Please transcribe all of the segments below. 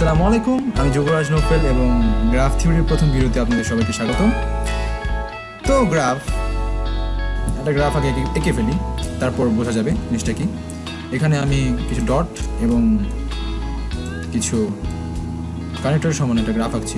আসসালামু আলাইকুম, আমি যুবরাজ নোফেল এবং গ্রাফ থিওরির প্রথম ভিডিওতে আপনাদের সবাইকে স্বাগতম। তো একটা গ্রাফ আগে এঁকে ফেলি, তারপর বোঝা যাবে জিনিসটা কি। এখানে আমি কিছু ডট এবং কিছু কানেক্টরের সমান একটা গ্রাফ আঁকছি।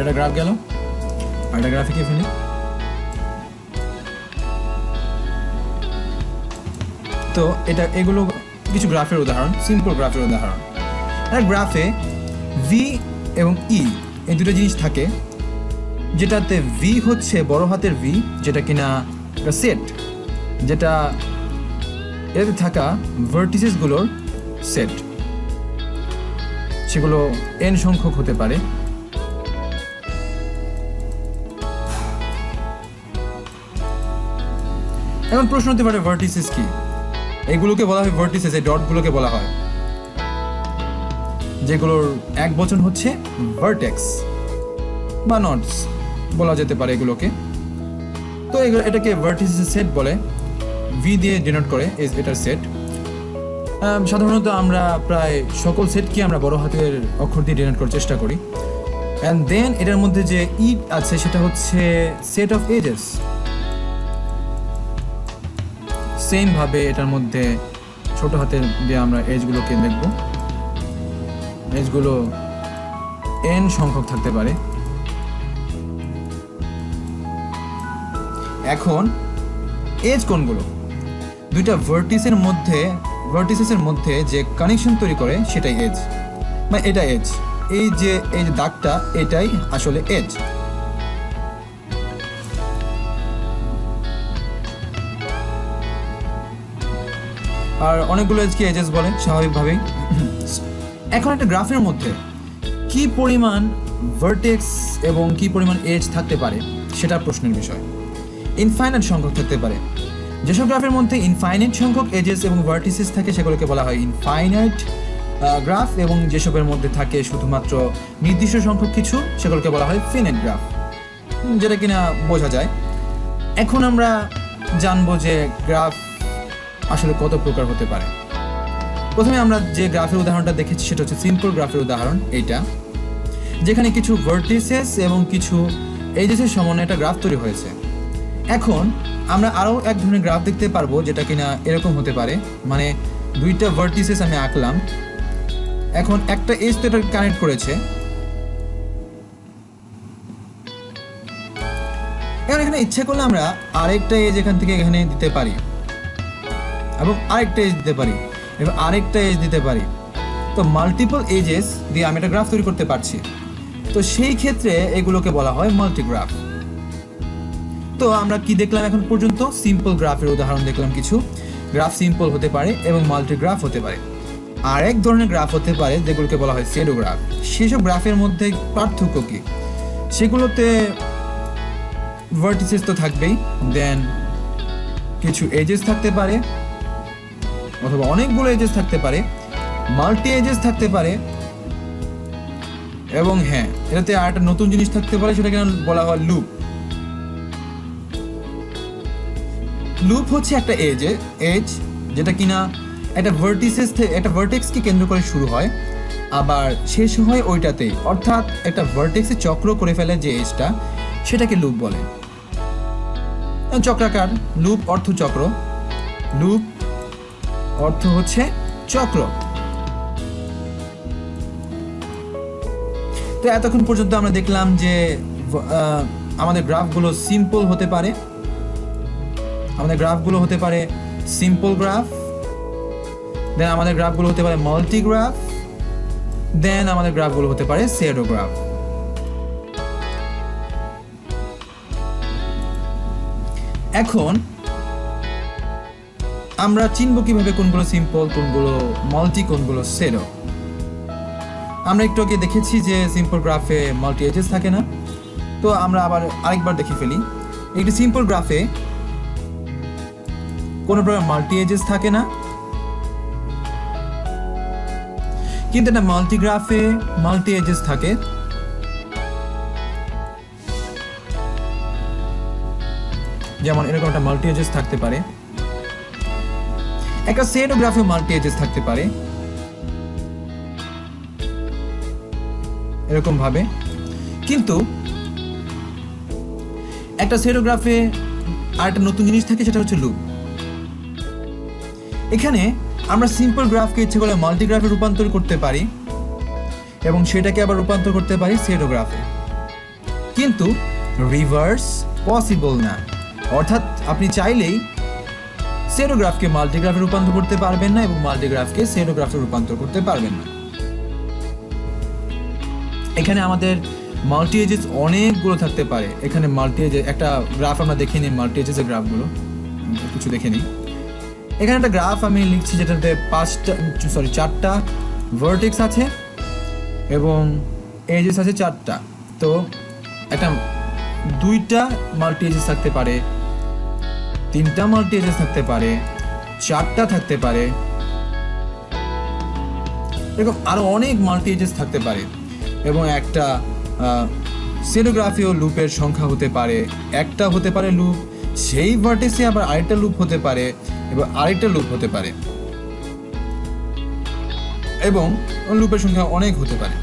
এটা গ্রাফ গেল, আর একটা গ্রাফ এঁকে ফেলি। তো এগুলো কিছু গ্রাফের উদাহরণ, সিম্পল গ্রাফের উদাহরণ। একটা গ্রাফে ভি এবং ই এই দুটো জিনিস থাকে, যেটাতে ভি হচ্ছে বড় হাতের ভি, যেটা কিনা একটা সেট, যেটা এতে থাকা ভার্টিসেসগুলোর সেট। সেগুলো এন সংখ্যক হতে পারে। এখন প্রশ্ন হতে পারে ভার্টিসেস কি? এগুলোকে বলা হয় ভার্টিসেস, এই ডটগুলোকে বলা হয়, যেগুলোর এক বচন হচ্ছে ভার্টেক্স বা নডস বলা যেতে পারে এগুলোকে। তো এটাকে ভার্টিসেস সেট বলে, ভি দিয়ে ডিনোট করে এটার সেট। সাধারণত আমরা প্রায় সকল সেটকে আমরা বড় হাতের অক্ষর দিয়ে ডিনোট করার চেষ্টা করি। অ্যান্ড দেন এটার মধ্যে যে ই আছে সেটা হচ্ছে সেট অফ এজেস। সেম ভাবে এটার মধ্যে ছোট হাতের দিয়ে আমরা এজগুলোকে দেখব। এজগুলো এন সংখ্যক থাকতে পারে। এখন এজ কোনগুলো? দুইটা ভার্টিসেসের মধ্যে যে কানেকশন তৈরি করে সেটাই এজ, মানে এটা এজ। এই যে দাগটা, এটাই আসলে এজ। আর অনেকগুলো এজকে এজেস বলে স্বাভাবিকভাবেই। এখন একটা গ্রাফের মধ্যে কি পরিমাণ ভার্টেক্স এবং কি পরিমাণ এজ থাকতে পারে সেটা প্রশ্নের বিষয়। ইনফাইনাইট সংখ্যক থাকতে পারে। যেসব গ্রাফের মধ্যে ইনফাইনাইট সংখ্যক এজেস এবং ভার্টিসেস থাকে সেগুলোকে বলা হয় ইনফাইনাইট গ্রাফ, এবং যেসবের মধ্যে থাকে শুধুমাত্র নির্দিষ্ট সংখ্যক কিছু সেগুলোকে বলা হয় ফিনাইট গ্রাফ, যেটা কিনা বোঝা যায়। এখন আমরা জানবো যে গ্রাফ আসলে কত প্রকার হতে পারে। প্রথমে আমরা যে গ্রাফের উদাহরণটা দেখেছি সেটা হচ্ছে সিম্পল গ্রাফের উদাহরণ, এইটা, যেখানে কিছু ভার্টিসেস এবং কিছু এজেসের সমন্বয়ে একটা গ্রাফ তৈরি হয়েছে। এখন আমরা আরও এক ধরনের গ্রাফ দেখতে পারবো, যেটা কিনা এরকম হতে পারে, মানে দুইটা ভার্টিসেস আমি আঁকলাম, এখন একটা এজ তো এটা কানেক্ট করেছে। এখানে ইচ্ছা করলে আমরা আরেকটা এজ এখান থেকে এখানে দিতে পারি, এবং আরেকটা এজ দিতে পারি, এবং আরেকটা এজ দিতে পারি। তো মাল্টিপল এজেস দিয়ে আমি একটা গ্রাফ তৈরি করতে পারছি। তো সেই ক্ষেত্রে এগুলোকে বলা হয় মাল্টিগ্রাফ। তো আমরা কি দেখলাম এখন পর্যন্ত? সিম্পল গ্রাফের উদাহরণ দেখলাম কিছু। গ্রাফ সিম্পল হতে পারে এবং মাল্টিগ্রাফ হতে পারে। আর এক ধরনের গ্রাফ হতে পারে যেগুলোকে বলা হয় সেডোগ্রাফ। সেসব গ্রাফের মধ্যে পার্থক্য কি? সেগুলোতে ভার্টিসেস তো থাকবেই, দেন কিছু এজেস থাকতে পারে, অথবা অনেকগুলো এজেস থাকতে পারে, মাল্টি এজেস থাকতে পারে, এবং হ্যাঁ, এটাতে আর একটা নতুন জিনিস থাকতে পারে, সেটাকে বলা হয় লুপ। লুপ হচ্ছে একটা এজ যেটা কিনা একটা ভার্টেক্সকে কেন্দ্র করে শুরু হয়, আবার শেষ হয় ওইটাতেই, অর্থাৎ একটা ভার্টেক্সে চক্র করে ফেলে যে এজটা, সেটাকে লুপ বলে। চক্রাকার। লুপ অর্থ চক্র, লুপ অর্থ হচ্ছে চক্র। তো এতক্ষণ পর্যন্ত আমরা দেখলাম যে আমাদের গ্রাফগুলো সিম্পল হতে পারে, সিম্পল গ্রাফ, দেন আমাদের গ্রাফগুলো হতে পারে মাল্টিগ্রাফ, দেন আমাদের গ্রাফগুলো হতে পারে সেডোগ্রাফ। এখন আমরা চিনব কিভাবে কোনগুলো সিম্পল, কোনগুলো মাল্টি, কোনগুলো সেডো? আমরা একটু আগে দেখেছি যে সিম্পল গ্রাফে মাল্টি এজেস থাকে না। তো আমরা আবার আরেকবার দেখে ফেলি। একটি সিম্পল গ্রাফে কোনো প্রকার মাল্টি এজেস থাকে না, কিন্তু একটা মাল্টিগ্রাফে মাল্টি এজেস থাকে। যেমন এরকম একটা মাল্টি এজেস থাকতে পারে, একটা সেট গ্রাফেও মাল্টি এজেস থাকতে পারে এরকম ভাবে। কিন্তু একটা সেটোগ্রাফে আর একটা নতুন জিনিস থাকে, সেটা হচ্ছে লুপ। এখানে আমরা সিম্পল গ্রাফকে ইচ্ছে করলে মাল্টিগ্রাফে রূপান্তর করতে পারি এবং সেটাকে আবার রূপান্তর করতে পারি সেটোগ্রাফে, কিন্তু রিভার্স পসিবল না। অর্থাৎ আপনি চাইলেই সেটোগ্রাফকে মাল্টিগ্রাফে রূপান্তর করতে পারবেন না এবং মাল্টিগ্রাফকে সেটোগ্রাফে রূপান্তর করতে পারবেন না। এখানে আমাদের মাল্টি এজেস অনেকগুলো থাকতে পারে। এখানে মাল্টি এজেস একটা গ্রাফ আমরা দেখে নিই, মাল্টি এজেসের গ্রাফগুলো কিছু দেখে নিই। এখানে একটা গ্রাফ আমি লিখছি যেটাতে 4টা ভার্টেক্স আছে এবং এজেস আছে 4টা। তো একটা 2টা মাল্টি এজেস থাকতে পারে, 3টা মাল্টি এজেস থাকতে পারে, 4টা থাকতে পারে, এরকম আরো অনেক মাল্টি এজেস থাকতে পারে। এবং একটা সেটোগ্রাফিও লুপের সংখ্যা হতে পারে, একটা হতে পারে লুপ, সেই ভার্টেক্সে আবার আরেকটা লুপ হতে পারে এবং আরেকটা লুপ হতে পারে, এবং লুপের সংখ্যা অনেক হতে পারে।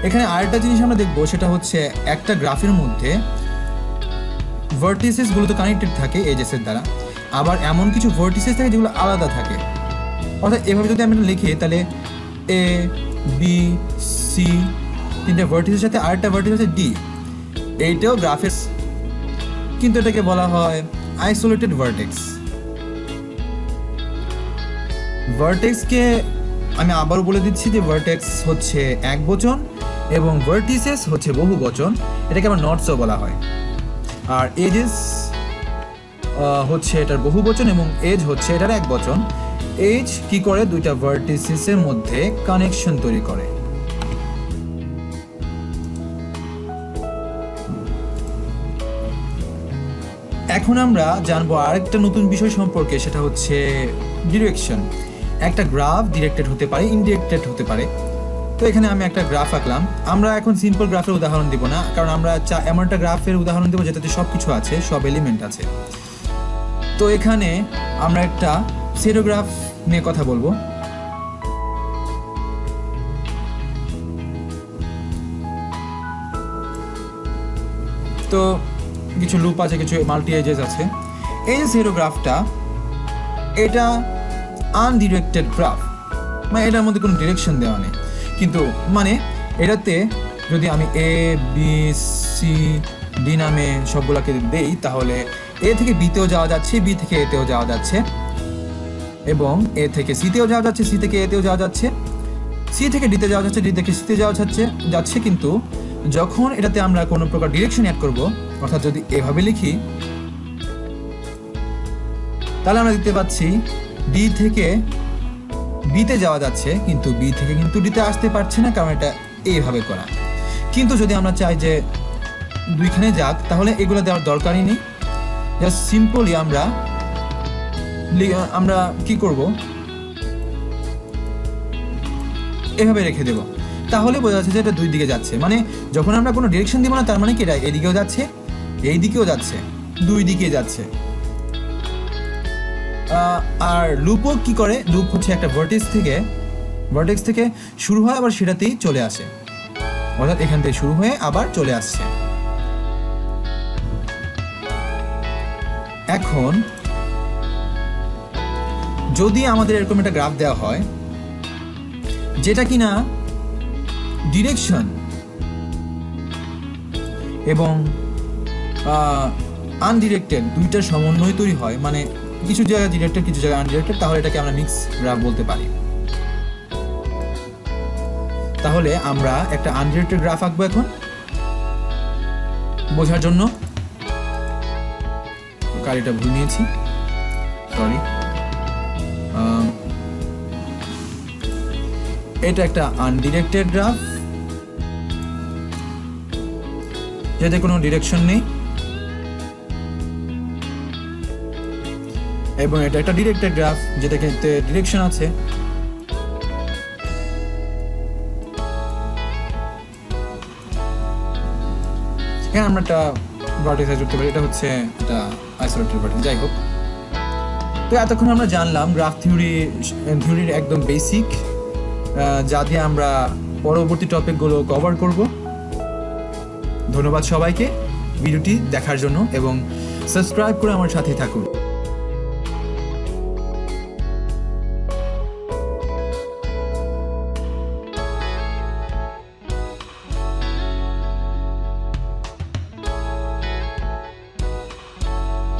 এখানে আরেকটা জিনিস আমরা দেখবো, সেটা হচ্ছে একটা গ্রাফের মধ্যে ভার্টিসেস গুলো তো কানেক্টেড থাকে এজেসের দ্বারা, আবার এমন কিছু ভার্টিসেস থাকে যেগুলো আলাদা থাকে। অর্থাৎ এভাবে যদি আমরা লিখি তাহলে এ বি সি 3টা ভার্টিসের সাথে আরেকটা ভার্টিস আছে ডি, এইটাও গ্রাফের, কিন্তু এটাকে বলা হয় আইসোলেটেড ভার্টেক্স। ভার্টেক্সকে আমি আবারও বলে দিচ্ছি যে ভার্টেক্স হচ্ছে একবচন এবং ভার্টিসেস হচ্ছে বহুবচন, এটাকে আবার নটসও বলা হয়। আর এজেস হচ্ছে এটার বহুবচন এবং এজ হচ্ছে এটার একবচন। এজ কি করে, 2টা ভার্টিসেসের মধ্যে কানেকশন তৈরি করে। এখন আমরা জানবো আরেকটা নতুন বিষয় সম্পর্কে, সেটা হচ্ছে ডিরেকশন। একটা গ্রাফ ডিরেক্টেড হতে পারে, ইনডিরেক্টেড হতে পারে। তো এখানে আমি একটা গ্রাফ আঁকলাম। আমরা এখন সিম্পল গ্রাফের উদাহরণ দিব না, কারণ আমরা এমন একটা গ্রাফের উদাহরণ দেবো যেটাতে সব কিছু আছে, সব এলিমেন্ট আছে। তো এখানে আমরা একটা সেটোগ্রাফ নিয়ে কথা বলবো। তো কিছু লুপ আছে, কিছু মাল্টি এজেস আছে। এই যে সেটোগ্রাফটা, এটা আনডিরেক্টেড গ্রাফ, মানে এটার মধ্যে কোনো ডিরেকশন দেওয়া নেই। কিন্তু মানে এটাতে যদি আমি এ বি সি ডি নামে সবগুলোকে দেই, তাহলে এ থেকে বিতেও যাওয়া যাচ্ছে, বি থেকে এতেও যাওয়া যাচ্ছে, এবং এ থেকে সিতেও যাওয়া যাচ্ছে, সি থেকে এতেও যাওয়া যাচ্ছে, সি থেকে ডিতে যাওয়া যাচ্ছে, ডি থেকে সিতে যাওয়া যাচ্ছে। কিন্তু যখন এটাতে আমরা কোনো প্রকার ডিরেকশন অ্যাড করব, অর্থাৎ যদি এভাবে লিখি, তাহলে আমরা দেখতে পাচ্ছি ডি থেকে বিতে যাওয়া যাচ্ছে, কিন্তু বি থেকে কিন্তু ডিতে আসতে পারছে না, কারণ এটা এইভাবে করা। কিন্তু যদি আমরা চাই যে দুইখানে যাক, তাহলে এগুলো দেওয়ার দরকারই নেই। জাস্ট সিম্পলি আমরা কি করব, এভাবে রেখে দেব। তাহলে বোঝা যাচ্ছে যে এটা দুই দিকে যাচ্ছে। মানে যখন আমরা কোনো ডিরেকশন দিব না, তার মানে কি এটা এদিকেও যাচ্ছে, এই দিকেও যাচ্ছে, দুই দিকে যাচ্ছে। আর লুপও কি করে, লুপ হচ্ছে একটা ভার্টেক্স থেকে শুরু হয়, আবার সেটাতেই চলে আসে, অর্থাৎ এখান থেকে শুরু হয়ে আবার চলে আসছে। এখন যদি আমাদের এরকম একটা গ্রাফ দেওয়া হয় যেটা কিনা ডিরেকশন এবং আনডিরেক্টেড দুইটার সমন্বয় তৈরি হয়, মানে কিছু জায়গায় ডিরেক্টেড কিছু জায়গায় আনডিরেক্টেড, তাহলে এটাকে আমরা মিক্স গ্রাফ বলতে পারি। তাহলে আমরা একটা আনডিরেক্টেড গ্রাফ আঁকবো এখন বোঝার জন্য। কালিটা ভুল নিয়েছি, সরি। এটা একটা আনডিরেক্টেড গ্রাফ যাতে কোনো ডিরেকশন নেই, এবং এটা একটা ডিরেক্টেড গ্রাফ যেটাতে ডিরেকশন আছে। এখানে আমরা একটা ভার্টেক্স উঠতে পারে, এটা হচ্ছে একটা আইসোলেটেড ভার্টেক্স। যাই হোক, তো এতক্ষণ আমরা জানলাম গ্রাফ থিওরির একদম বেসিক, যা দিয়ে আমরা পরবর্তী টপিকগুলো কভার করব। ধন্যবাদ সবাইকে ভিডিওটি দেখার জন্য এবং সাবস্ক্রাইব করে আমার সাথে থাকুন।